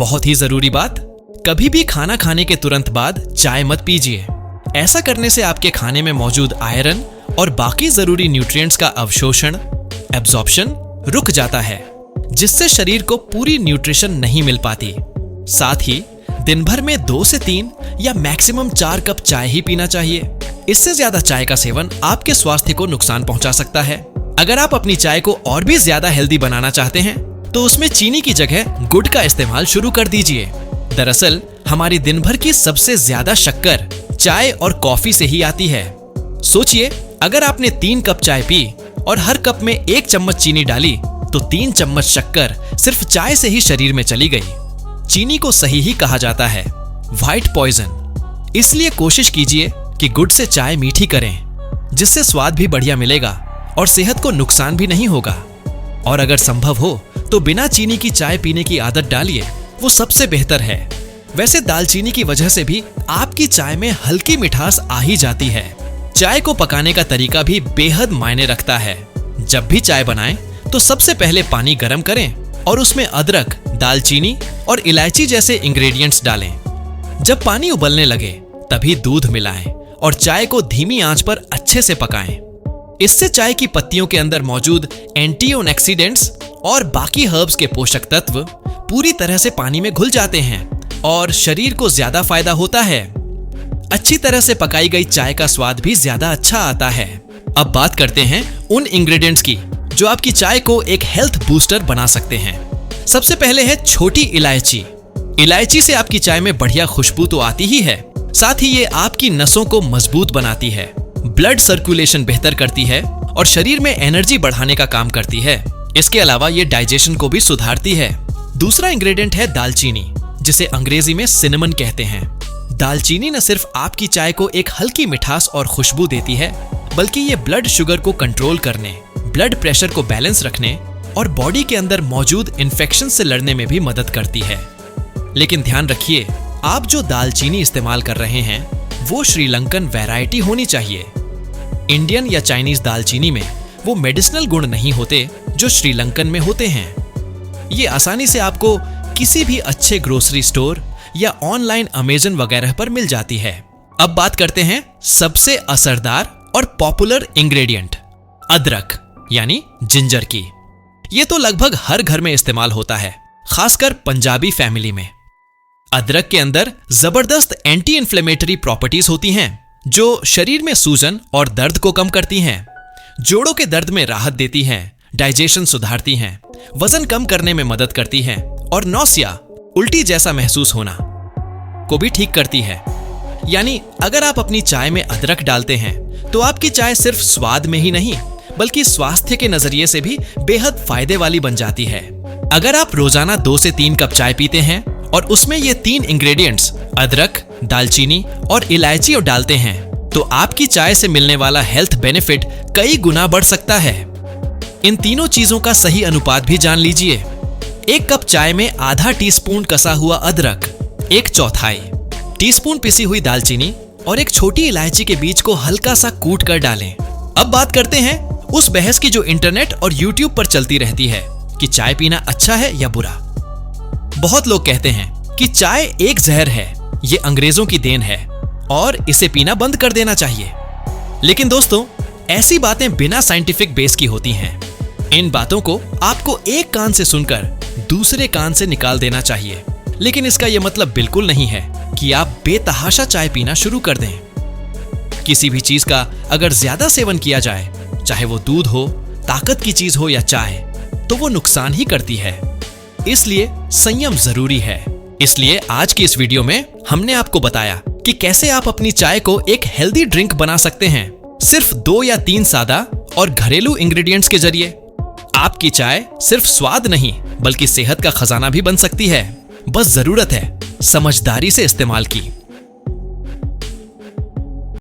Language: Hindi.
बहुत ही जरूरी बात, कभी भी खाना खाने के तुरंत बाद चाय मत पीजिए। ऐसा करने से आपके खाने में मौजूद आयरन और बाकी जरूरी न्यूट्रिएंट्स का अवशोषण एब्जॉर्प्शन रुक जाता है, जिससे शरीर को पूरी न्यूट्रिशन नहीं मिल पाती। साथ ही दिन भर में 2 से 3 या मैक्सिमम 4 कप चाय ही पीना चाहिए। इससे ज्यादा चाय का सेवन आपके स्वास्थ्य को नुकसान पहुंचा सकता है। अगर आप अपनी चाय को और भी ज्यादा हेल्दी बनाना चाहते हैं तो उसमें चीनी की जगह गुड़ का इस्तेमाल शुरू कर दीजिए। दरअसल हमारी दिन भर की सबसे ज्यादा शक्कर चाय और कॉफी से ही आती है। सोचिए, अगर आपने 3 कप चाय पी और हर कप में 1 चम्मच चीनी डाली तो 3 चम्मच शक्कर सिर्फ चाय से ही शरीर में चली गई। चीनी को सही ही कहा जाता है व्हाइट पॉइजन। इसलिए कोशिश कीजिए कि गुड़ से चाय मीठी करें, जिससे स्वाद भी बढ़िया मिलेगा और सेहत को नुकसान भी नहीं होगा। और अगर संभव हो तो बिना चीनी की चाय पीने की आदत डालिए, वो सबसे बेहतर है। वैसे दालचीनी की वजह से भी आपकी चाय में हल्की मिठास आ ही जाती है। चाय को पकाने का तरीका भी बेहद मायने रखता है। जब भी चाय बनाएं तो सबसे पहले पानी गर्म करें और उसमें अदरक, दालचीनी और इलायची जैसे इंग्रेडिएंट्स डालें। जब पानी उबलने लगे तभी दूध मिलाएं और चाय को धीमी आंच पर अच्छे से पकाएं। इससे चाय की पत्तियों के अंदर मौजूद एंटीऑक्सीडेंट्स और बाकी हर्ब्स के पोषक तत्व पूरी तरह से पानी में घुल जाते हैं और शरीर को ज्यादा फायदा होता है। अच्छी तरह से पकाई गई चाय का स्वाद भी ज्यादा अच्छा आता है। अब बात करते हैं उन इंग्रेडिएंट्स की जो आपकी चाय को एक हेल्थ बूस्टर बना सकते हैं। सबसे पहले है छोटी इलायची। इलायची से आपकी चाय में बढ़िया खुशबू तो आती ही है, साथ ही ये आपकी नसों को मजबूत बनाती है, ब्लड सर्कुलेशन बेहतर करती है और शरीर में एनर्जी बढ़ाने का काम करती है। इसके अलावा ये डाइजेशन को भी सुधारती है। दूसरा इंग्रेडिएंट है दालचीनी, जिसे अंग्रेजी में सिनेमन कहते हैं। दालचीनी न सिर्फ आपकी चाय को एक हल्की मिठास और खुशबू देती है, बल्कि ये ब्लड शुगर को कंट्रोल करने, ब्लड प्रेशर को बैलेंस रखने और बॉडी के अंदर मौजूद इन्फेक्शन से लड़ने में भी मदद करती है। लेकिन ध्यान रखिए, आप जो दालचीनी इस्तेमाल कर रहे हैं वो श्रीलंकन वैरायटी होनी चाहिए। इंडियन या चाइनीज दालचीनी में वो मेडिसिनल गुण नहीं होते जो श्रीलंकन में होते हैं। ये आसानी से आपको किसी भी अच्छे ग्रोसरी स्टोर या ऑनलाइन अमेज़न वगैरह पर मिल जाती है। अब बात करते हैं सबसे असरदार और पॉपुलर इंग्रेडिएंट, अदरक यानी जिंजर की। ये तो लगभग हर घर में इस्तेमाल होता है, खासकर पंजाबी फैमिली में। अदरक के अंदर जबरदस्त एंटी इन्फ्लेमेटरी प्रॉपर्टीज होती हैं, जो शरीर में सूजन और दर्द को कम करती हैं, जोड़ों के दर्द में राहत देती हैं, डाइजेशन सुधारती हैं, वजन कम करने में मदद करती हैं और नौसिया, उल्टी जैसा महसूस होना को भी ठीक करती है। यानी अगर आप अपनी चाय में अदरक डालते हैं तो आपकी चाय सिर्फ स्वाद में ही नहीं बल्कि स्वास्थ्य के नजरिए से भी बेहद फायदे वाली बन जाती है। अगर आप रोजाना 2 से 3 कप चाय पीते हैं और उसमें ये 3 इंग्रेडिएंट्स अदरक, दालचीनी और इलायची डालते हैं तो आपकी चाय से मिलने वाला हेल्थ बेनिफिट कई गुना बढ़ सकता है। इन तीनों चीजों का सही अनुपात भी जान लीजिए। 1 कप चाय में आधा टीस्पून कसा हुआ अदरक, 1/4 टीस्पून पिसी हुई दालचीनी और एक छोटी इलायची के बीज को हल्का सा कूट कर डालें। अब बात करते हैं उस बहस की जो इंटरनेट और यूट्यूब पर चलती रहती है कि चाय पीना अच्छा है या बुरा। बहुत लोग कहते हैं कि चाय एक जहर है, ये अंग्रेजों की देन है और इसे पीना बंद कर देना चाहिए। लेकिन दोस्तों, ऐसी बातें बिना साइंटिफिक बेस की होती हैं। इन बातों को आपको एक कान से सुनकर दूसरे कान से निकाल देना चाहिए। लेकिन इसका यह मतलब बिल्कुल नहीं है कि आप बेतहाशा चाय पीना शुरू कर दें। किसी भी चीज का अगर ज्यादा सेवन किया जाए, चाहे वो दूध हो, ताकत की चीज हो या चाय, तो वो नुकसान ही करती है। इसलिए संयम जरूरी है। इसलिए आज की इस वीडियो में हमने आपको बताया कि कैसे आप अपनी चाय को एक हेल्दी ड्रिंक बना सकते हैं, सिर्फ 2 या 3 सादा और घरेलू इंग्रेडिएंट्स के जरिए। आपकी चाय सिर्फ स्वाद नहीं बल्कि सेहत का खजाना भी बन सकती है। बस जरूरत है समझदारी से इस्तेमाल की।